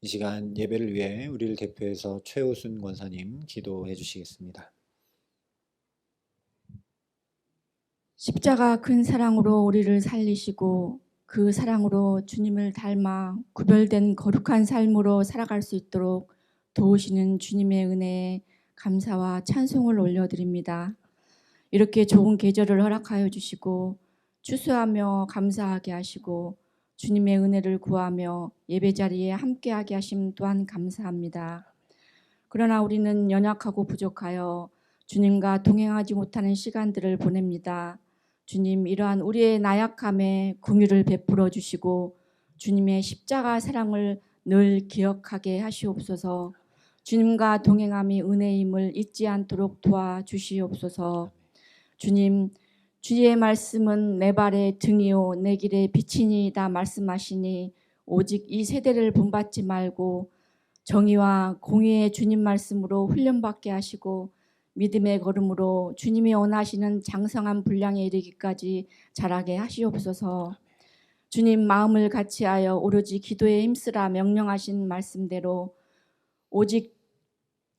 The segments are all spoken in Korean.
이 시간 예배를 위해 우리를 대표해서 최우순 권사님 기도해 주시겠습니다. 십자가 큰 사랑으로 우리를 살리시고 그 사랑으로 주님을 닮아 구별된 거룩한 삶으로 살아갈 수 있도록 도우시는 주님의 은혜에 감사와 찬송을 올려드립니다. 이렇게 좋은 계절을 허락하여 주시고 추수하며 감사하게 하시고 주님의 은혜를 구하며 예배 자리에 함께하게 하심 또한 감사합니다. 그러나 우리는 연약하고 부족하여 주님과 동행하지 못하는 시간들을 보냅니다. 주님, 이러한 우리의 나약함에 긍휼을 베풀어 주시고 주님의 십자가 사랑을 늘 기억하게 하시옵소서. 주님과 동행함이 은혜임을 잊지 않도록 도와주시옵소서. 주님, 주의 말씀은 내 발의 등이요 내 길의 빛이니이다 말씀하시니 오직 이 세대를 본받지 말고 정의와 공의의 주님 말씀으로 훈련받게 하시고 믿음의 걸음으로 주님이 원하시는 장성한 분량에 이르기까지 자라게 하시옵소서. 주님 마음을 같이하여 오로지 기도에 힘쓰라 명령하신 말씀대로 오직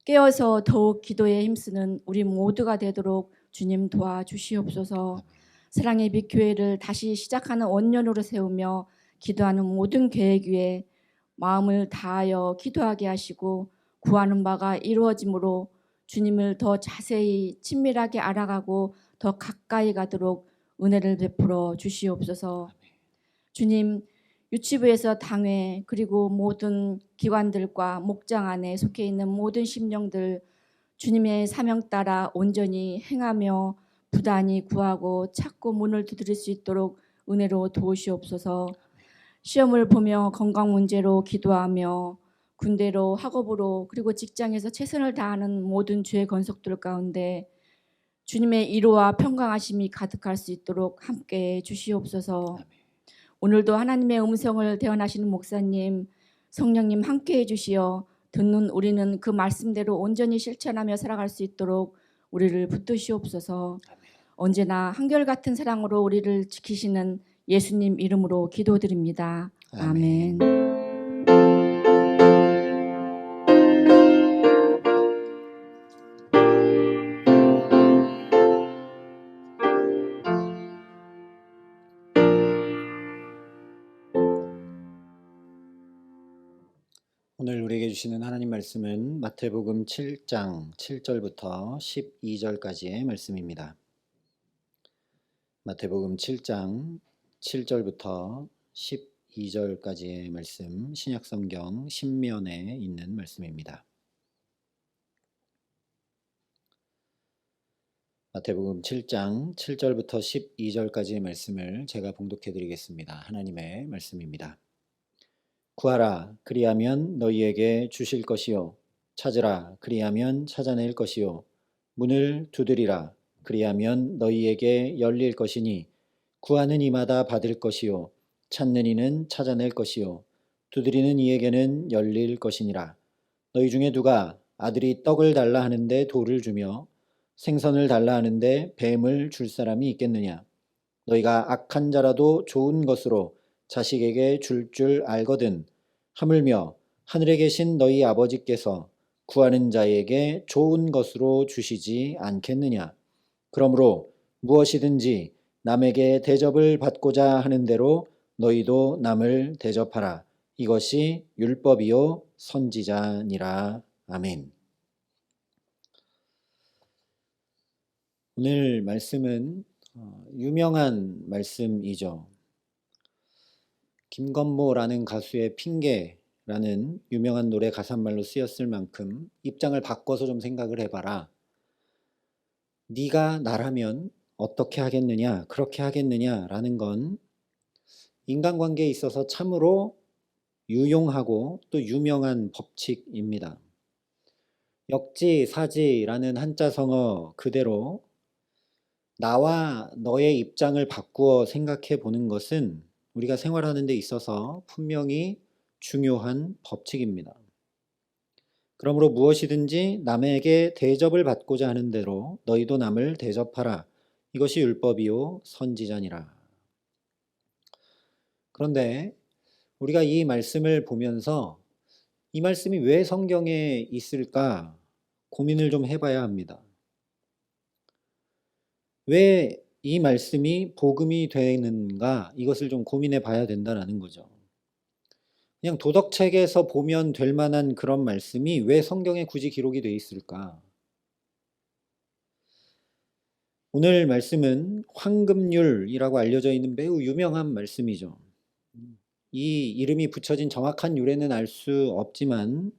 깨어서 더욱 기도에 힘쓰는 우리 모두가 되도록 주님 도와주시옵소서. 사랑의 빛 교회를 다시 시작하는 원년으로 세우며 기도하는 모든 계획 위에 마음을 다하여 기도하게 하시고 구하는 바가 이루어짐으로 주님을 더 자세히 친밀하게 알아가고 더 가까이 가도록 은혜를 베풀어 주시옵소서. 주님, 유치부에서 당회 그리고 모든 기관들과 목장 안에 속해 있는 모든 심령들 주님의 사명 따라 온전히 행하며 부단히 구하고 찾고 문을 두드릴 수 있도록 은혜로 도우시옵소서. 시험을 보며 건강 문제로 기도하며 군대로 학업으로 그리고 직장에서 최선을 다하는 모든 주의 건속들 가운데 주님의 위로와 평강하심이 가득할 수 있도록 함께해 주시옵소서. 오늘도 하나님의 음성을 대언하시는 목사님, 성령님 함께해 주시어 듣는 우리는 그 말씀대로 온전히 실천하며 살아갈 수 있도록 우리를 붙드시옵소서. 언제나 한결같은 사랑으로 우리를 지키시는 예수님 이름으로 기도드립니다. 아멘. 오늘 우리에게 주시는 하나님 말씀은 마태복음 7장 7절부터 12절까지의 말씀입니다. 마태복음 7장 7절부터 12절까지의 말씀, 신약성경 신면에 있는 말씀입니다. 마태복음 7장 7절부터 12절까지의 말씀을 제가 봉독해 드리겠습니다. 하나님의 말씀입니다. 구하라 그리하면 너희에게 주실 것이요 찾으라 그리하면 찾아낼 것이요 문을 두드리라 그리하면 너희에게 열릴 것이니 구하는 이마다 받을 것이요 찾는 이는 찾아낼 것이요 두드리는 이에게는 열릴 것이니라. 너희 중에 누가 아들이 떡을 달라 하는데 돌을 주며 생선을 달라 하는데 뱀을 줄 사람이 있겠느냐. 너희가 악한 자라도 좋은 것으로 자식에게 줄 알거든 하물며 하늘에 계신 너희 아버지께서 구하는 자에게 좋은 것으로 주시지 않겠느냐. 그러므로 무엇이든지 남에게 대접을 받고자 하는 대로 너희도 남을 대접하라. 이것이 율법이요 선지자니라. 아멘. 오늘 말씀은 유명한 말씀이죠. 김건모라는 가수의 핑계라는 유명한 노래 가사말로 쓰였을 만큼 입장을 바꿔서 좀 생각을 해봐라. 네가 나라면 어떻게 하겠느냐, 그렇게 하겠느냐라는 건 인간관계에 있어서 참으로 유용하고 또 유명한 법칙입니다. 역지사지라는 한자성어 그대로 나와 너의 입장을 바꾸어 생각해 보는 것은 우리가 생활하는 데 있어서 분명히 중요한 법칙입니다. 그러므로 무엇이든지 남에게 대접을 받고자 하는 대로 너희도 남을 대접하라. 이것이 율법이요 선지자니라. 그런데 우리가 이 말씀을 보면서 이 말씀이 왜 성경에 있을까 고민을 좀 해봐야 합니다. 왜 이 말씀이 복음이 되는가 이것을 좀 고민해 봐야 된다는 거죠. 그냥 도덕책에서 보면 될 만한 그런 말씀이 왜 성경에 굳이 기록이 돼 있을까? 오늘 말씀은 황금률이라고 알려져 있는 매우 유명한 말씀이죠. 이 이름이 붙여진 정확한 유래는 알 수 없지만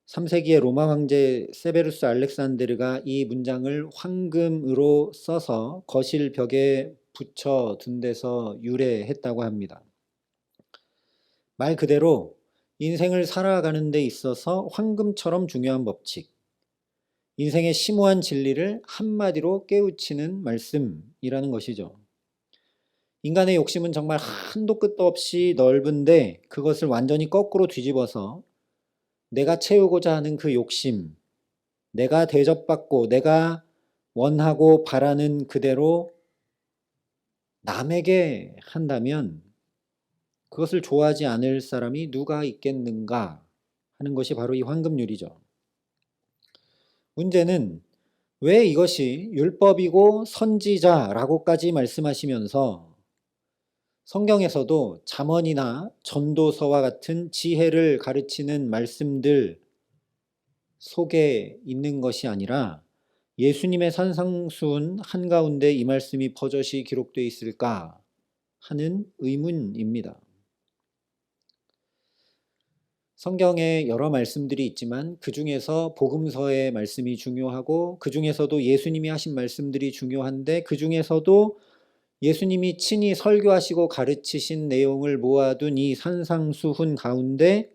3세기의 로마 황제 세베루스 알렉산데르가 이 문장을 황금으로 써서 거실 벽에 붙여둔 데서 유래했다고 합니다. 말 그대로 인생을 살아가는 데 있어서 황금처럼 중요한 법칙, 인생의 심오한 진리를 한마디로 깨우치는 말씀이라는 것이죠. 인간의 욕심은 정말 한도 끝도 없이 넓은데 그것을 완전히 거꾸로 뒤집어서 내가 채우고자 하는 그 욕심, 내가 대접받고 내가 원하고 바라는 그대로 남에게 한다면 그것을 좋아하지 않을 사람이 누가 있겠는가 하는 것이 바로 이 황금률이죠. 문제는 왜 이것이 율법이고 선지자라고까지 말씀하시면서 성경에서도 잠언이나 전도서와 같은 지혜를 가르치는 말씀들 속에 있는 것이 아니라 예수님의 산상수훈 한가운데 이 말씀이 버젓이 기록되어 있을까 하는 의문입니다. 성경에 여러 말씀들이 있지만 그 중에서 복음서의 말씀이 중요하고 그 중에서도 예수님이 하신 말씀들이 중요한데 그 중에서도 예수님이 친히 설교하시고 가르치신 내용을 모아둔 이 산상수훈 가운데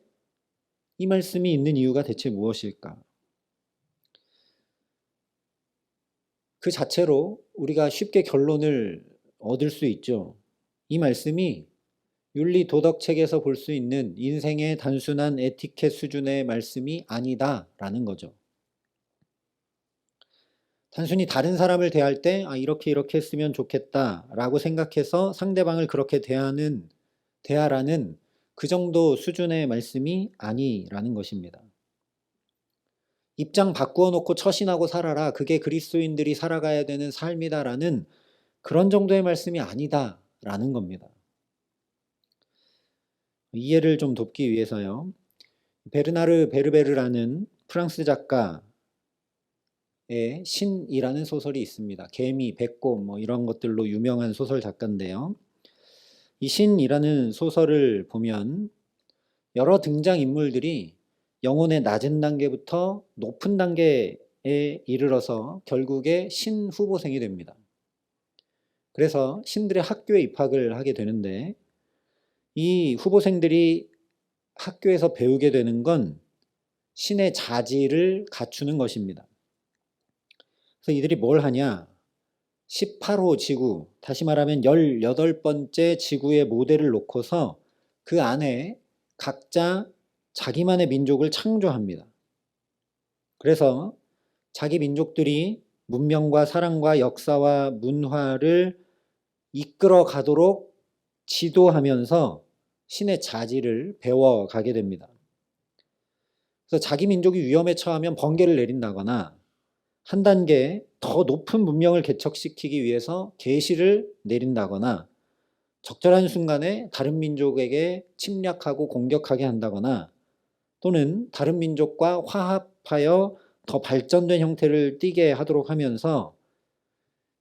이 말씀이 있는 이유가 대체 무엇일까? 그 자체로 우리가 쉽게 결론을 얻을 수 있죠. 이 말씀이 윤리 도덕 책에서 볼 수 있는 인생의 단순한 에티켓 수준의 말씀이 아니다라는 거죠. 단순히 다른 사람을 대할 때 이렇게 했으면 좋겠다라고 생각해서 상대방을 그렇게 대하라는 그 정도 수준의 말씀이 아니라는 것입니다. 입장 바꾸어 놓고 처신하고 살아라. 그게 그리스도인들이 살아가야 되는 삶이다라는 그런 정도의 말씀이 아니다라는 겁니다. 이해를 좀 돕기 위해서요. 베르나르 베르베르라는 프랑스 작가의 신이라는 소설이 있습니다. 개미, 배꼽 이런 것들로 유명한 소설 작가인데요. 이 신이라는 소설을 보면 여러 등장인물들이 영혼의 낮은 단계부터 높은 단계에 이르러서 결국에 신 후보생이 됩니다. 그래서 신들의 학교에 입학을 하게 되는데 이 후보생들이 학교에서 배우게 되는 건 신의 자질을 갖추는 것입니다. 그래서 이들이 뭘 하냐? 18호 지구, 다시 말하면 18번째 지구의 모델을 놓고서 그 안에 각자 자기만의 민족을 창조합니다. 그래서 자기 민족들이 문명과 사랑과 역사와 문화를 이끌어 가도록 지도하면서 신의 자질을 배워가게 됩니다. 그래서 자기 민족이 위험에 처하면 번개를 내린다거나 한 단계 더 높은 문명을 개척시키기 위해서 계시를 내린다거나 적절한 순간에 다른 민족에게 침략하고 공격하게 한다거나 또는 다른 민족과 화합하여 더 발전된 형태를 띠게 하도록 하면서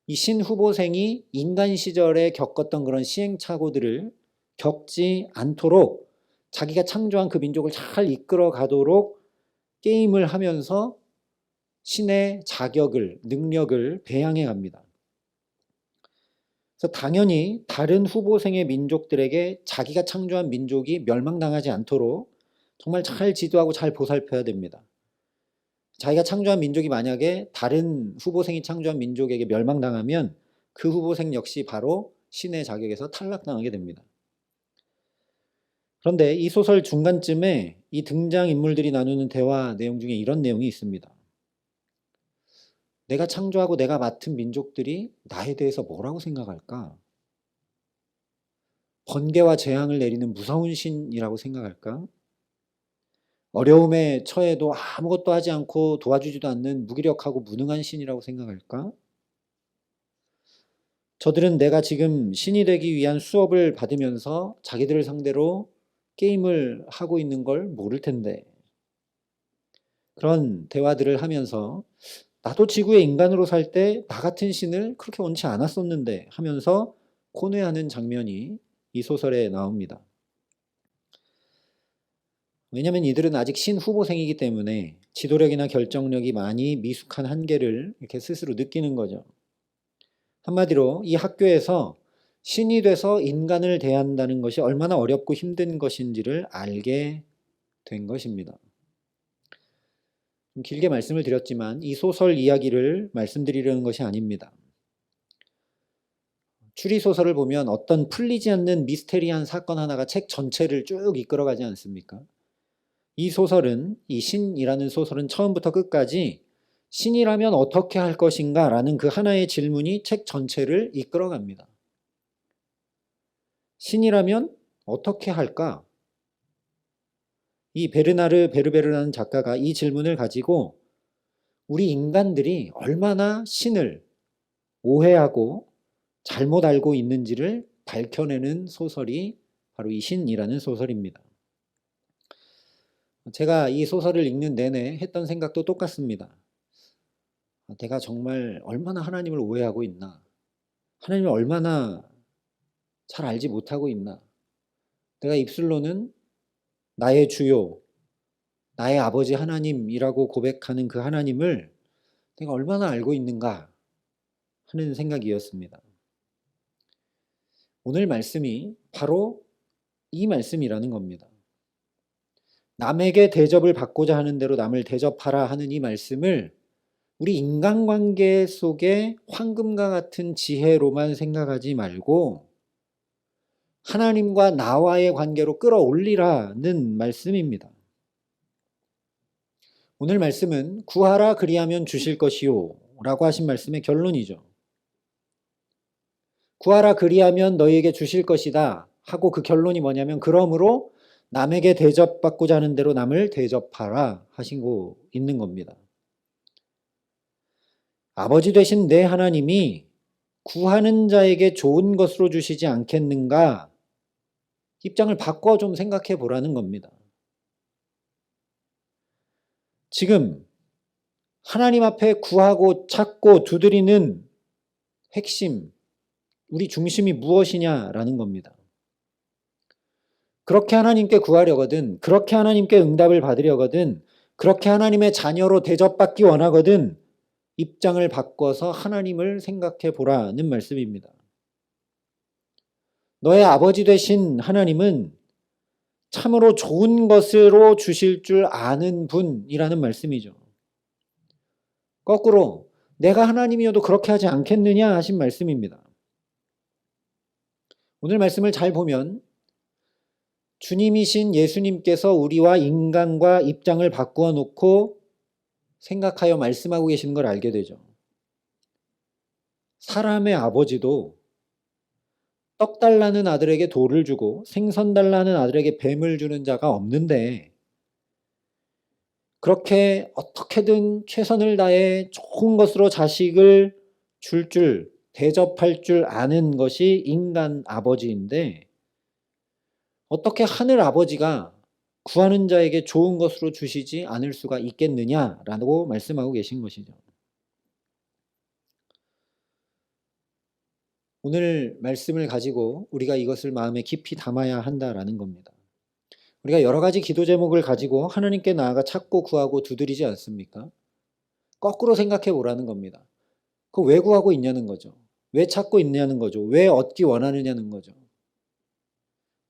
이 신후보생이 인간 시절에 겪었던 그런 시행착오들을 겪지 않도록 자기가 창조한 그 민족을 잘 이끌어 가도록 게임을 하면서 신의 자격을, 능력을 배양해 갑니다. 그래서 당연히 다른 후보생의 민족들에게 자기가 창조한 민족이 멸망당하지 않도록 정말 잘 지도하고 잘 보살펴야 됩니다. 자기가 창조한 민족이 만약에 다른 후보생이 창조한 민족에게 멸망당하면 그 후보생 역시 바로 신의 자격에서 탈락당하게 됩니다. 그런데 이 소설 중간쯤에 이 등장인물들이 나누는 대화 내용 중에 이런 내용이 있습니다. 내가 창조하고 내가 맡은 민족들이 나에 대해서 뭐라고 생각할까? 번개와 재앙을 내리는 무서운 신이라고 생각할까? 어려움에 처해도 아무것도 하지 않고 도와주지도 않는 무기력하고 무능한 신이라고 생각할까? 저들은 내가 지금 신이 되기 위한 수업을 받으면서 자기들을 상대로 게임을 하고 있는 걸 모를 텐데, 그런 대화들을 하면서 나도 지구의 인간으로 살 때 나 같은 신을 그렇게 원치 않았었는데 하면서 고뇌하는 장면이 이 소설에 나옵니다. 왜냐하면 이들은 아직 신 후보생이기 때문에 지도력이나 결정력이 많이 미숙한 한계를 이렇게 스스로 느끼는 거죠. 한마디로 이 학교에서 신이 돼서 인간을 대한다는 것이 얼마나 어렵고 힘든 것인지를 알게 된 것입니다. 좀 길게 말씀을 드렸지만 이 소설 이야기를 말씀드리려는 것이 아닙니다. 추리소설을 보면 어떤 풀리지 않는 미스테리한 사건 하나가 책 전체를 쭉 이끌어가지 않습니까? 이 소설은, 이 신이라는 소설은 처음부터 끝까지 신이라면 어떻게 할 것인가 라는 그 하나의 질문이 책 전체를 이끌어갑니다. 신이라면 어떻게 할까? 이 베르나르 베르베르라는 작가가 이 질문을 가지고 우리 인간들이 얼마나 신을 오해하고 잘못 알고 있는지를 밝혀내는 소설이 바로 이 신이라는 소설입니다. 제가 이 소설을 읽는 내내 했던 생각도 똑같습니다. 내가 정말 얼마나 하나님을 오해하고 있나? 하나님을 얼마나 잘 알지 못하고 있나? 내가 입술로는 나의 주요, 나의 아버지 하나님이라고 고백하는 그 하나님을 내가 얼마나 알고 있는가 하는 생각이었습니다. 오늘 말씀이 바로 이 말씀이라는 겁니다. 남에게 대접을 받고자 하는 대로 남을 대접하라 하는 이 말씀을 우리 인간관계 속에 황금과 같은 지혜로만 생각하지 말고 하나님과 나와의 관계로 끌어올리라는 말씀입니다. 오늘 말씀은 구하라 그리하면 주실 것이요 라고 하신 말씀의 결론이죠. 구하라 그리하면 너희에게 주실 것이다 하고 그 결론이 뭐냐면 그러므로 남에게 대접받고자 하는 대로 남을 대접하라 하시고 있는 겁니다. 아버지 되신 내 하나님이 구하는 자에게 좋은 것으로 주시지 않겠는가? 입장을 바꿔 좀 생각해 보라는 겁니다. 지금 하나님 앞에 구하고 찾고 두드리는 핵심, 우리 중심이 무엇이냐라는 겁니다. 그렇게 하나님께 구하려거든, 그렇게 하나님께 응답을 받으려거든, 그렇게 하나님의 자녀로 대접받기 원하거든 입장을 바꿔서 하나님을 생각해 보라는 말씀입니다. 너의 아버지 되신 하나님은 참으로 좋은 것으로 주실 줄 아는 분이라는 말씀이죠. 거꾸로 내가 하나님이어도 그렇게 하지 않겠느냐 하신 말씀입니다. 오늘 말씀을 잘 보면 주님이신 예수님께서 우리와 인간과 입장을 바꾸어 놓고 생각하여 말씀하고 계시는 걸 알게 되죠. 사람의 아버지도 떡 달라는 아들에게 돌을 주고 생선 달라는 아들에게 뱀을 주는 자가 없는데 그렇게 어떻게든 최선을 다해 좋은 것으로 자식을 대접할 줄 아는 것이 인간 아버지인데 어떻게 하늘 아버지가 구하는 자에게 좋은 것으로 주시지 않을 수가 있겠느냐라고 말씀하고 계신 것이죠. 오늘 말씀을 가지고 우리가 이것을 마음에 깊이 담아야 한다라는 겁니다. 우리가 여러 가지 기도 제목을 가지고 하나님께 나아가 찾고 구하고 두드리지 않습니까? 거꾸로 생각해 보라는 겁니다. 그 왜 구하고 있냐는 거죠. 왜 찾고 있냐는 거죠. 왜 얻기 원하느냐는 거죠.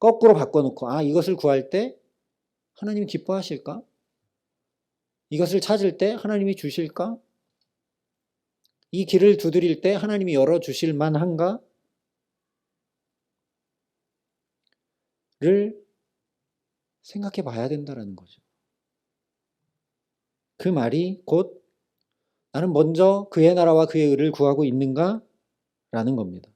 거꾸로 바꿔놓고 이것을 구할 때 하나님이 기뻐하실까? 이것을 찾을 때 하나님이 주실까? 이 길을 두드릴 때 하나님이 열어주실 만한가? 를 생각해 봐야 된다는 거죠. 그 말이 곧 나는 먼저 그의 나라와 그의 의를 구하고 있는가? 라는 겁니다.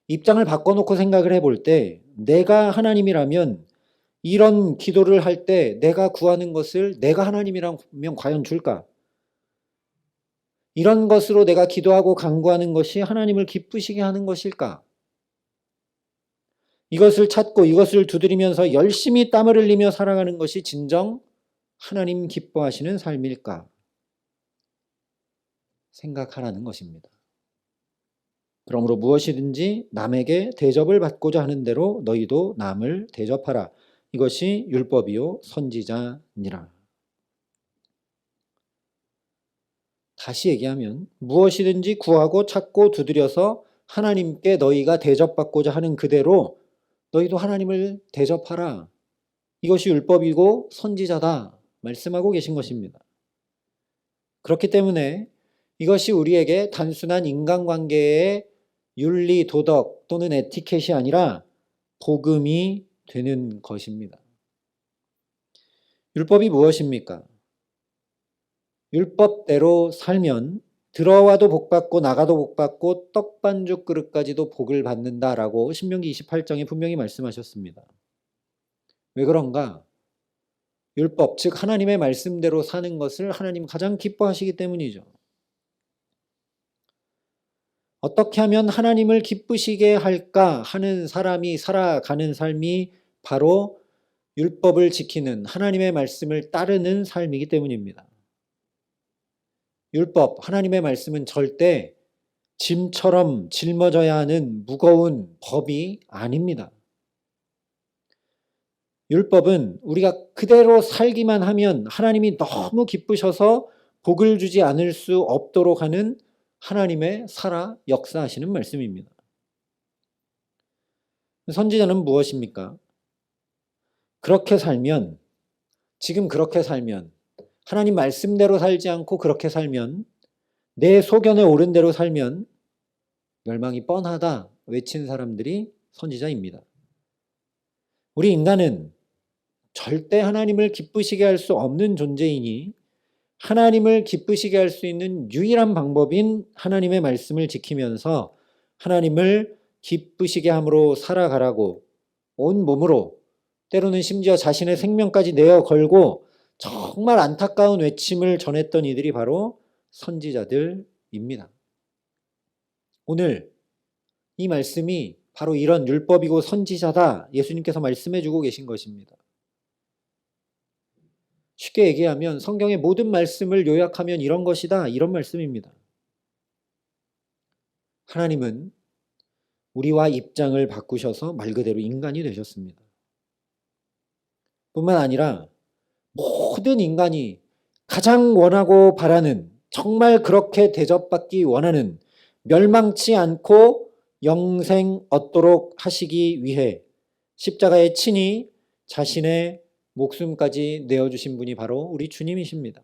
입장을 바꿔놓고 생각을 해볼 때 내가 하나님이라면 이런 기도를 할 때 내가 구하는 것을 내가 하나님이라면 과연 줄까? 이런 것으로 내가 기도하고 간구하는 것이 하나님을 기쁘시게 하는 것일까? 이것을 찾고 이것을 두드리면서 열심히 땀을 흘리며 살아가는 것이 진정 하나님 기뻐하시는 삶일까? 생각하라는 것입니다. 그러므로 무엇이든지 남에게 대접을 받고자 하는 대로 너희도 남을 대접하라. 이것이 율법이요 선지자니라. 다시 얘기하면 무엇이든지 구하고 찾고 두드려서 하나님께 너희가 대접받고자 하는 그대로 너희도 하나님을 대접하라. 이것이 율법이고 선지자다 말씀하고 계신 것입니다. 그렇기 때문에 이것이 우리에게 단순한 인간관계의 윤리, 도덕 또는 에티켓이 아니라 복음이 되는 것입니다. 율법이 무엇입니까? 율법대로 살면 들어와도 복받고 나가도 복받고 떡반죽 그릇까지도 복을 받는다라고 신명기 28장에 분명히 말씀하셨습니다. 왜 그런가? 율법, 즉 하나님의 말씀대로 사는 것을 하나님 가장 기뻐하시기 때문이죠. 어떻게 하면 하나님을 기쁘시게 할까 하는 사람이 살아가는 삶이 바로 율법을 지키는 하나님의 말씀을 따르는 삶이기 때문입니다. 율법, 하나님의 말씀은 절대 짐처럼 짊어져야 하는 무거운 법이 아닙니다. 율법은 우리가 그대로 살기만 하면 하나님이 너무 기쁘셔서 복을 주지 않을 수 없도록 하는 하나님의 살아 역사하시는 말씀입니다. 선지자는 무엇입니까? 그렇게 살면, 지금 그렇게 살면, 하나님 말씀대로 살지 않고 그렇게 살면, 내 소견에 옳은 대로 살면 멸망이 뻔하다 외친 사람들이 선지자입니다. 우리 인간은 절대 하나님을 기쁘시게 할 수 없는 존재이니 하나님을 기쁘시게 할 수 있는 유일한 방법인 하나님의 말씀을 지키면서 하나님을 기쁘시게 함으로 살아가라고 온 몸으로 때로는 심지어 자신의 생명까지 내어 걸고 정말 안타까운 외침을 전했던 이들이 바로 선지자들입니다. 오늘 이 말씀이 바로 이런 율법이고 선지자다 예수님께서 말씀해 주고 계신 것입니다. 쉽게 얘기하면 성경의 모든 말씀을 요약하면 이런 것이다 이런 말씀입니다. 하나님은 우리와 입장을 바꾸셔서 말 그대로 인간이 되셨습니다. 뿐만 아니라 모든 인간이 가장 원하고 바라는 정말 그렇게 대접받기 원하는 멸망치 않고 영생 얻도록 하시기 위해 십자가에 친히 자신의 목숨까지 내어주신 분이 바로 우리 주님이십니다.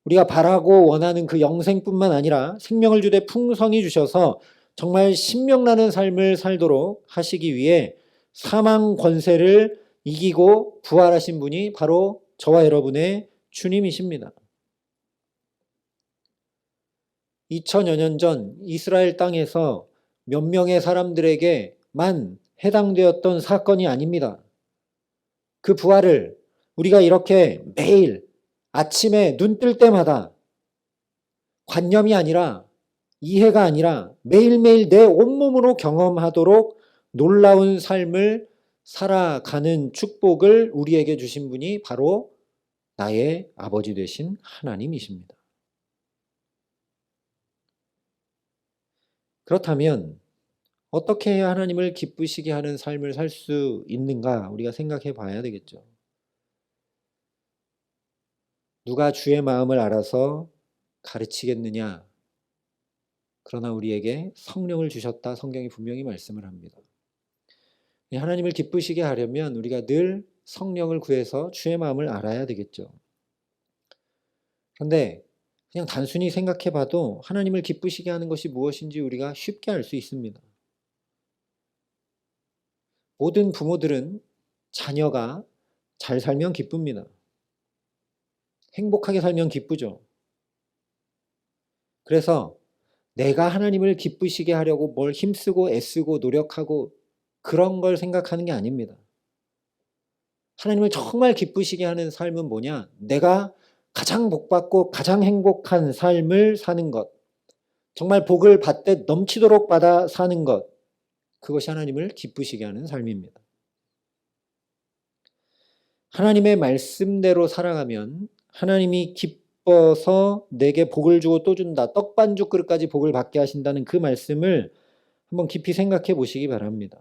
우리가 바라고 원하는 그 영생뿐만 아니라 생명을 주되 풍성히 주셔서 정말 신명나는 삶을 살도록 하시기 위해 사망 권세를 이기고 부활하신 분이 바로 저와 여러분의 주님이십니다. 2000여 년 전 이스라엘 땅에서 몇 명의 사람들에게만 해당되었던 사건이 아닙니다. 그 부활을 우리가 이렇게 매일 아침에 눈 뜰 때마다 관념이 아니라 이해가 아니라 매일매일 내 온몸으로 경험하도록 놀라운 삶을 살아가는 축복을 우리에게 주신 분이 바로 나의 아버지 되신 하나님이십니다. 그렇다면 어떻게 해야 하나님을 기쁘시게 하는 삶을 살 수 있는가 우리가 생각해 봐야 되겠죠. 누가 주의 마음을 알아서 가르치겠느냐? 그러나 우리에게 성령을 주셨다 성경이 분명히 말씀을 합니다. 하나님을 기쁘시게 하려면 우리가 늘 성령을 구해서 주의 마음을 알아야 되겠죠. 그런데 그냥 단순히 생각해 봐도 하나님을 기쁘시게 하는 것이 무엇인지 우리가 쉽게 알 수 있습니다. 모든 부모들은 자녀가 잘 살면 기쁩니다. 행복하게 살면 기쁘죠. 그래서 내가 하나님을 기쁘시게 하려고 뭘 힘쓰고 애쓰고 노력하고 그런 걸 생각하는 게 아닙니다. 하나님을 정말 기쁘시게 하는 삶은 뭐냐? 내가 가장 복받고 가장 행복한 삶을 사는 것. 정말 복을 받되 넘치도록 받아 사는 것. 그것이 하나님을 기쁘시게 하는 삶입니다. 하나님의 말씀대로 살아가면 하나님이 기뻐서 내게 복을 주고 또 준다. 떡반죽 그릇까지 복을 받게 하신다는 그 말씀을 한번 깊이 생각해 보시기 바랍니다.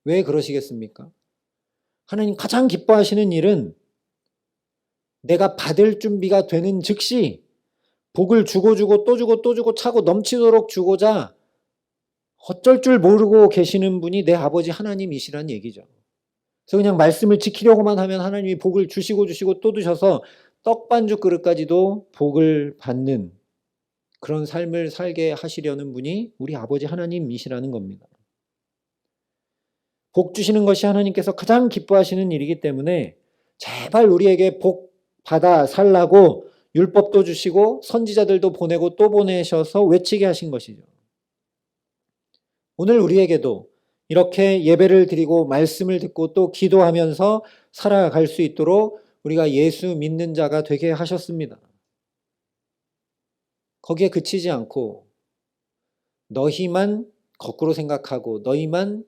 왜 그러시겠습니까? 하나님 가장 기뻐하시는 일은 내가 받을 준비가 되는 즉시 복을 주고 또 주고 차고 넘치도록 주고자 어쩔 줄 모르고 계시는 분이 내 아버지 하나님이시란 얘기죠. 그래서 그냥 말씀을 지키려고만 하면 하나님이 복을 주시고 또 주셔서 떡반죽 그릇까지도 복을 받는 그런 삶을 살게 하시려는 분이 우리 아버지 하나님이시라는 겁니다. 복 주시는 것이 하나님께서 가장 기뻐하시는 일이기 때문에 제발 우리에게 복 받아 살라고 율법도 주시고 선지자들도 보내고 또 보내셔서 외치게 하신 것이죠. 오늘 우리에게도 이렇게 예배를 드리고 말씀을 듣고 또 기도하면서 살아갈 수 있도록 우리가 예수 믿는 자가 되게 하셨습니다. 거기에 그치지 않고 너희만 거꾸로 생각하고 너희만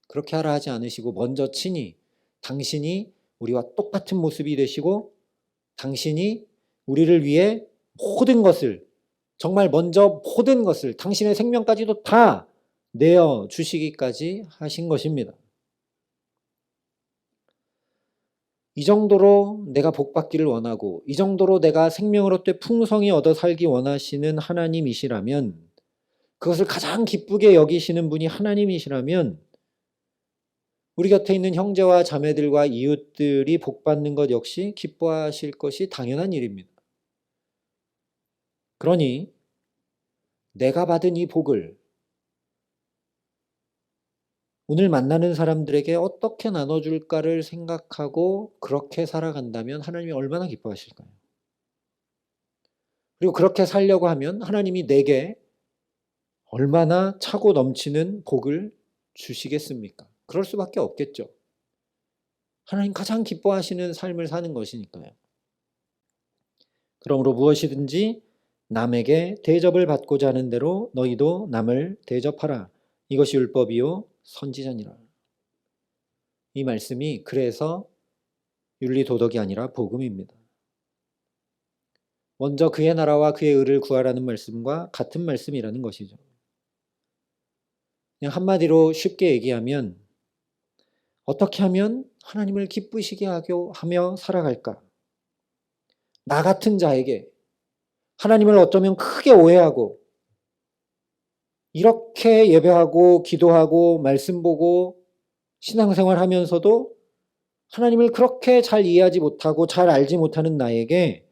그렇게 하라 하지 않으시고 먼저 친히 당신이 우리와 똑같은 모습이 되시고 당신이 우리를 위해 모든 것을 정말 먼저 모든 것을 당신의 생명까지도 다 내어 주시기까지 하신 것입니다. 이 정도로 내가 복받기를 원하고 이 정도로 내가 생명을 얻되 풍성히 얻어 살기 원하시는 하나님이시라면 그것을 가장 기쁘게 여기시는 분이 하나님이시라면 우리 곁에 있는 형제와 자매들과 이웃들이 복받는 것 역시 기뻐하실 것이 당연한 일입니다. 그러니 내가 받은 이 복을 오늘 만나는 사람들에게 어떻게 나눠줄까를 생각하고 그렇게 살아간다면 하나님이 얼마나 기뻐하실까요? 그리고 그렇게 살려고 하면 하나님이 내게 얼마나 차고 넘치는 복을 주시겠습니까? 그럴 수밖에 없겠죠. 하나님 가장 기뻐하시는 삶을 사는 것이니까요. 그러므로 무엇이든지 남에게 대접을 받고자 하는 대로 너희도 남을 대접하라. 이것이 율법이요 선지자니라. 이 말씀이 그래서 윤리도덕이 아니라 복음입니다. 먼저 그의 나라와 그의 의를 구하라는 말씀과 같은 말씀이라는 것이죠. 그냥 한마디로 쉽게 얘기하면 어떻게 하면 하나님을 기쁘시게 하며 살아갈까? 나 같은 자에게 하나님을 어쩌면 크게 오해하고 이렇게 예배하고 기도하고 말씀 보고 신앙생활 하면서도 하나님을 그렇게 잘 이해하지 못하고 잘 알지 못하는 나에게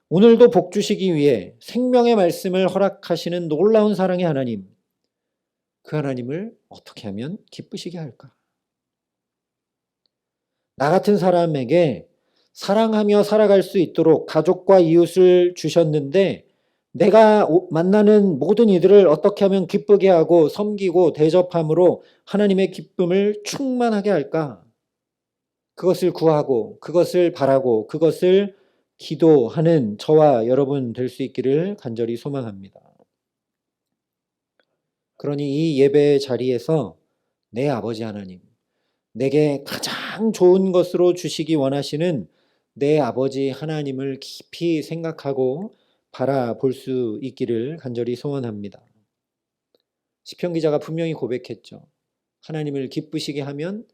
오늘도 복 주시기 위해 생명의 말씀을 허락하시는 놀라운 사랑의 하나님, 그 하나님을 어떻게 하면 기쁘시게 할까? 나 같은 사람에게 사랑하며 살아갈 수 있도록 가족과 이웃을 주셨는데 내가 만나는 모든 이들을 어떻게 하면 기쁘게 하고 섬기고 대접함으로 하나님의 기쁨을 충만하게 할까? 그것을 구하고 그것을 바라고 그것을 기도하는 저와 여러분 될 수 있기를 간절히 소망합니다. 그러니 이 예배의 자리에서 내 아버지 하나님, 내게 가장 좋은 것으로 주시기 원하시는 내 아버지 하나님을 깊이 생각하고 바라볼 수 있기를 간절히 소원합니다. 시편 기자가 분명히 고백했죠. 하나님을 기쁘시게 하면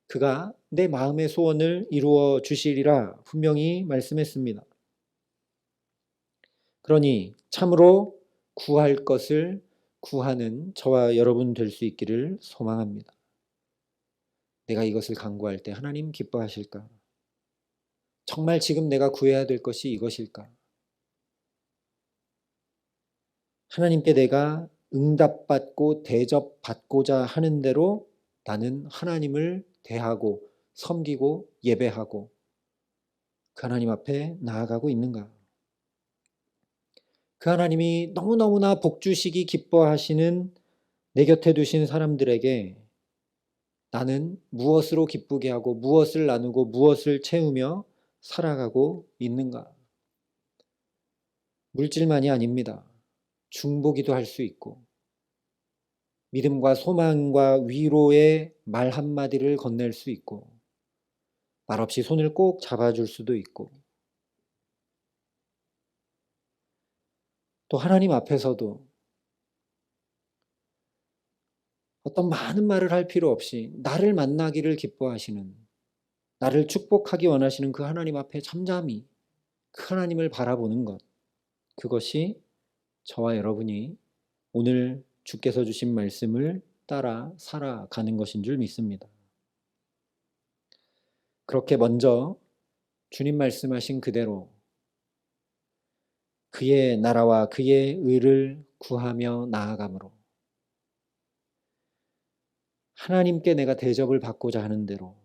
그가 내 마음의 소원을 이루어 주시리라 분명히 말씀했습니다. 그러니 참으로 구할 것을 구하는 저와 여러분 될 수 있기를 소망합니다. 내가 이것을 간구할 때 하나님 기뻐하실까? 정말 지금 내가 구해야 될 것이 이것일까? 하나님께 내가 응답받고 대접받고자 하는 대로 나는 하나님을 대하고 섬기고 예배하고 그 하나님 앞에 나아가고 있는가? 그 하나님이 너무너무나 복 주시기 기뻐하시는 내 곁에 두신 사람들에게 나는 무엇으로 기쁘게 하고 무엇을 나누고 무엇을 채우며 살아가고 있는가? 물질만이 아닙니다. 중보기도 할 수 있고 믿음과 소망과 위로의 말 한마디를 건넬 수 있고 말없이 손을 꼭 잡아줄 수도 있고 또 하나님 앞에서도 어떤 많은 말을 할 필요 없이 나를 만나기를 기뻐하시는, 나를 축복하기 원하시는 그 하나님 앞에 잠잠히 그 하나님을 바라보는 것, 그것이 저와 여러분이 오늘 주께서 주신 말씀을 따라 살아가는 것인 줄 믿습니다. 그렇게 먼저 주님 말씀하신 그대로 그의 나라와 그의 의를 구하며 나아감으로 하나님께 내가 대접을 받고자 하는 대로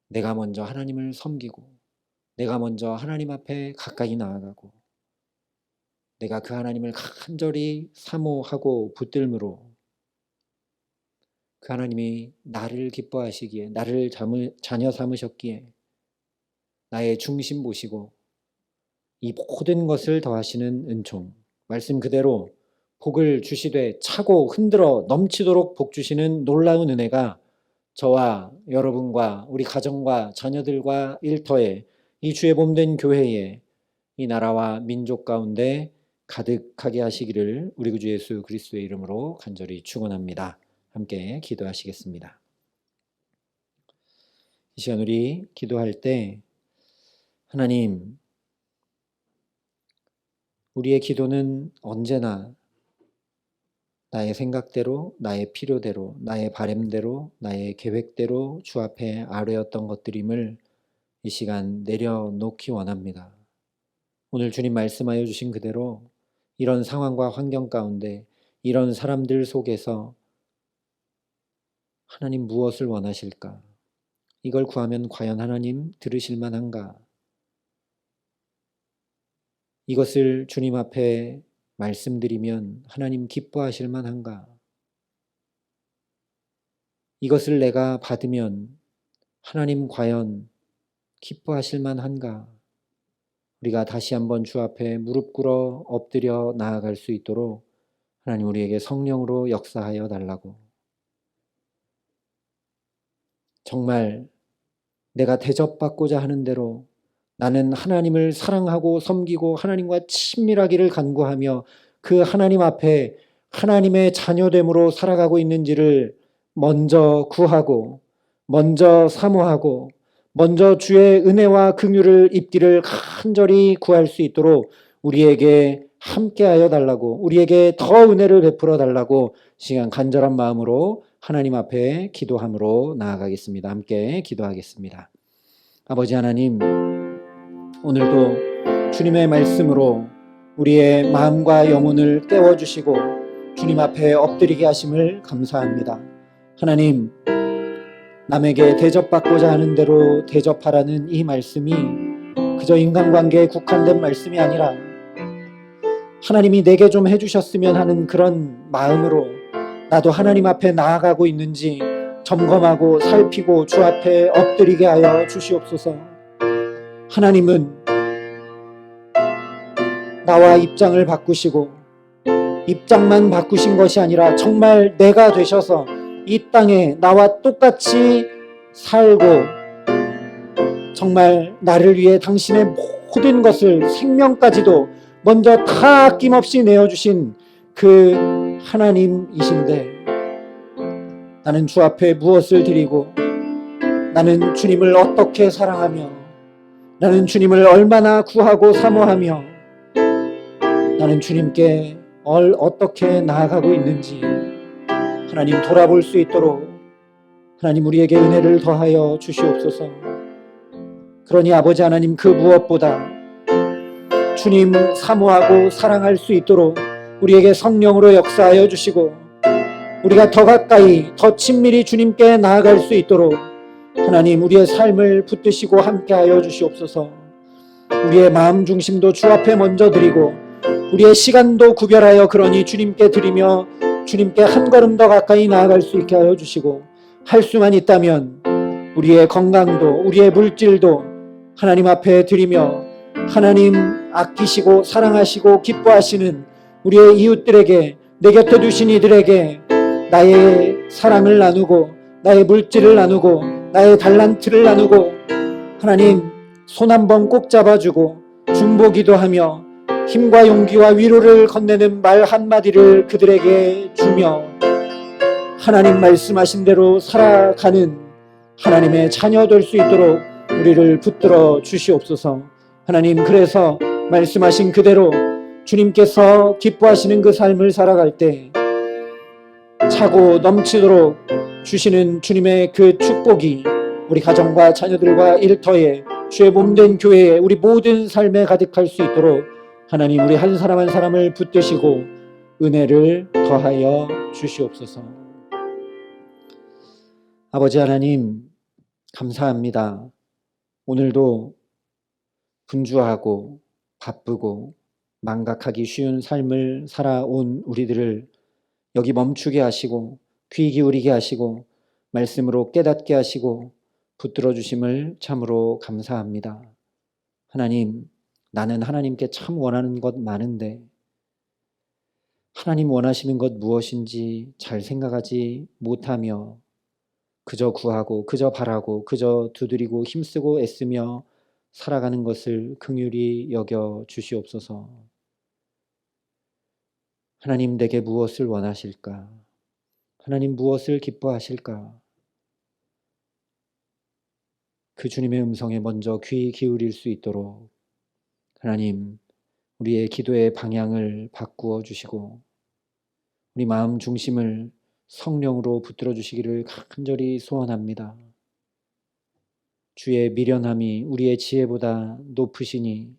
내가 먼저 하나님을 섬기고 내가 먼저 하나님 앞에 가까이 나아가고 내가 그 하나님을 간절히 사모하고 붙들므로 그 하나님이 나를 기뻐하시기에 나를 자녀 삼으셨기에 나의 중심 보시고 이 모든 것을 더하시는 은총, 말씀 그대로 복을 주시되 차고 흔들어 넘치도록 복 주시는 놀라운 은혜가 저와 여러분과 우리 가정과 자녀들과 일터에 이 주의 몸된 교회에 이 나라와 민족 가운데 가득하게 하시기를 우리 구주 예수 그리스도의 이름으로 간절히 축원합니다. 함께 기도하시겠습니다. 이 시간 우리 기도할 때 하나님, 우리의 기도는 언제나 나의 생각대로, 나의 필요대로, 나의 바램대로, 나의 계획대로 주 앞에 아뢰었던 것들임을 이 시간 내려놓기 원합니다. 오늘 주님 말씀하여 주신 그대로 이런 상황과 환경 가운데 이런 사람들 속에서 하나님 무엇을 원하실까? 이걸 구하면 과연 하나님 들으실 만한가? 이것을 주님 앞에 말씀드리면 하나님 기뻐하실 만한가? 이것을 내가 받으면 하나님 과연 기뻐하실 만한가? 우리가 다시 한번 주 앞에 무릎 꿇어 엎드려 나아갈 수 있도록 하나님 우리에게 성령으로 역사하여 달라고. 정말 내가 대접받고자 하는 대로 나는 하나님을 사랑하고 섬기고 하나님과 친밀하기를 간구하며 그 하나님 앞에 하나님의 자녀됨으로 살아가고 있는지를 먼저 구하고 먼저 사모하고 먼저 주의 은혜와 긍휼을 입기를 간절히 구할 수 있도록 우리에게 함께하여 달라고, 우리에게 더 은혜를 베풀어 달라고 시간 간절한 마음으로 하나님 앞에 기도함으로 나아가겠습니다. 함께 기도하겠습니다. 아버지 하나님, 오늘도 주님의 말씀으로 우리의 마음과 영혼을 깨워주시고 주님 앞에 엎드리게 하심을 감사합니다. 하나님, 남에게 대접받고자 하는 대로 대접하라는 이 말씀이 그저 인간관계에 국한된 말씀이 아니라 하나님이 내게 좀 해주셨으면 하는 그런 마음으로 나도 하나님 앞에 나아가고 있는지 점검하고 살피고 주 앞에 엎드리게 하여 주시옵소서. 하나님은 나와 입장을 바꾸시고 입장만 바꾸신 것이 아니라 정말 내가 되셔서 이 땅에 나와 똑같이 살고 정말 나를 위해 당신의 모든 것을 생명까지도 먼저 다 아낌없이 내어주신 그 하나님이신데 나는 주 앞에 무엇을 드리고 나는 주님을 어떻게 사랑하며 나는 주님을 얼마나 구하고 사모하며 나는 주님께 어떻게 나아가고 있는지 하나님 돌아볼 수 있도록 하나님 우리에게 은혜를 더하여 주시옵소서. 그러니 아버지 하나님 그 무엇보다 주님 사모하고 사랑할 수 있도록 우리에게 성령으로 역사하여 주시고 우리가 더 가까이 더 친밀히 주님께 나아갈 수 있도록 하나님 우리의 삶을 붙드시고 함께하여 주시옵소서. 우리의 마음 중심도 주 앞에 먼저 드리고 우리의 시간도 구별하여 그러니 주님께 드리며 주님께 한 걸음 더 가까이 나아갈 수 있게 하여 주시고 할 수만 있다면 우리의 건강도 우리의 물질도 하나님 앞에 드리며 하나님 아끼시고 사랑하시고 기뻐하시는 우리의 이웃들에게 내 곁에 두신 이들에게 나의 사랑을 나누고 나의 물질을 나누고 나의 달란트를 나누고 하나님 손 한 번 꼭 잡아주고 중보기도 하며 힘과 용기와 위로를 건네는 말 한마디를 그들에게 주며 하나님 말씀하신 대로 살아가는 하나님의 자녀 될 수 있도록 우리를 붙들어 주시옵소서. 하나님, 그래서 말씀하신 그대로 주님께서 기뻐하시는 그 삶을 살아갈 때 차고 넘치도록 주시는 주님의 그 축복이 우리 가정과 자녀들과 일터에 주의 몸된 교회에 우리 모든 삶에 가득할 수 있도록 하나님 우리 한 사람 한 사람을 붙드시고 은혜를 더하여 주시옵소서. 아버지 하나님, 감사합니다. 오늘도 분주하고 바쁘고 망각하기 쉬운 삶을 살아온 우리들을 여기 멈추게 하시고 귀 기울이게 하시고 말씀으로 깨닫게 하시고 붙들어 주심을 참으로 감사합니다. 하나님, 나는 하나님께 참 원하는 것 많은데 하나님 원하시는 것 무엇인지 잘 생각하지 못하며 그저 구하고 그저 바라고 그저 두드리고 힘쓰고 애쓰며 살아가는 것을 긍휼히 여겨 주시옵소서. 하나님, 내게 무엇을 원하실까? 하나님, 무엇을 기뻐하실까? 그 주님의 음성에 먼저 귀 기울일 수 있도록 하나님, 우리의 기도의 방향을 바꾸어 주시고 우리 마음 중심을 성령으로 붙들어 주시기를 간절히 소원합니다. 주의 미련함이 우리의 지혜보다 높으시니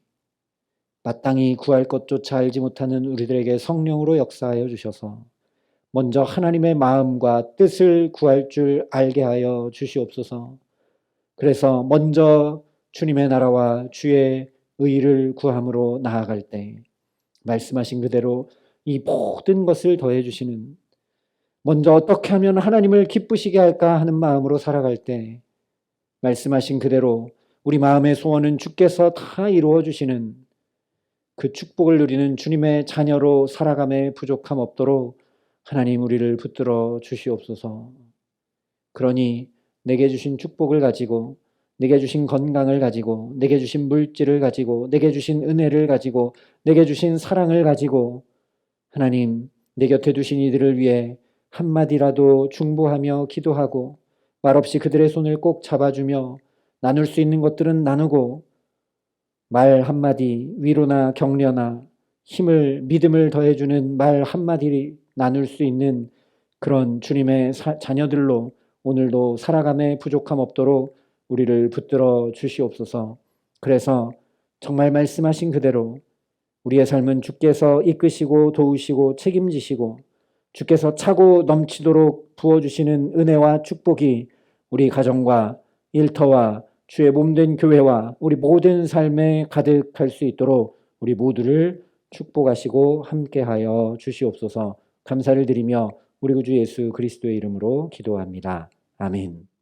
마땅히 구할 것조차 알지 못하는 우리들에게 성령으로 역사하여 주셔서 먼저 하나님의 마음과 뜻을 구할 줄 알게 하여 주시옵소서. 그래서 먼저 주님의 나라와 주의 의를 구함으로 나아갈 때 말씀하신 그대로 이 모든 것을 더해 주시는, 먼저 어떻게 하면 하나님을 기쁘시게 할까 하는 마음으로 살아갈 때 말씀하신 그대로 우리 마음의 소원은 주께서 다 이루어 주시는 그 축복을 누리는 주님의 자녀로 살아감에 부족함 없도록 하나님 우리를 붙들어 주시옵소서. 그러니 내게 주신 축복을 가지고, 내게 주신 건강을 가지고, 내게 주신 물질을 가지고, 내게 주신 은혜를 가지고, 내게 주신 사랑을 가지고 하나님 내 곁에 두신 이들을 위해 한마디라도 중보하며 기도하고 말없이 그들의 손을 꼭 잡아주며 나눌 수 있는 것들은 나누고 말 한마디, 위로나 격려나 힘을, 믿음을 더해주는 말 한마디 나눌 수 있는 그런 주님의 자녀들로 오늘도 살아감에 부족함 없도록 우리를 붙들어 주시옵소서. 그래서 정말 말씀하신 그대로 우리의 삶은 주께서 이끄시고 도우시고 책임지시고 주께서 차고 넘치도록 부어주시는 은혜와 축복이 우리 가정과 일터와 주의 몸된 교회와 우리 모든 삶에 가득할 수 있도록 우리 모두를 축복하시고 함께하여 주시옵소서. 감사를 드리며 우리 구주 예수 그리스도의 이름으로 기도합니다. 아멘.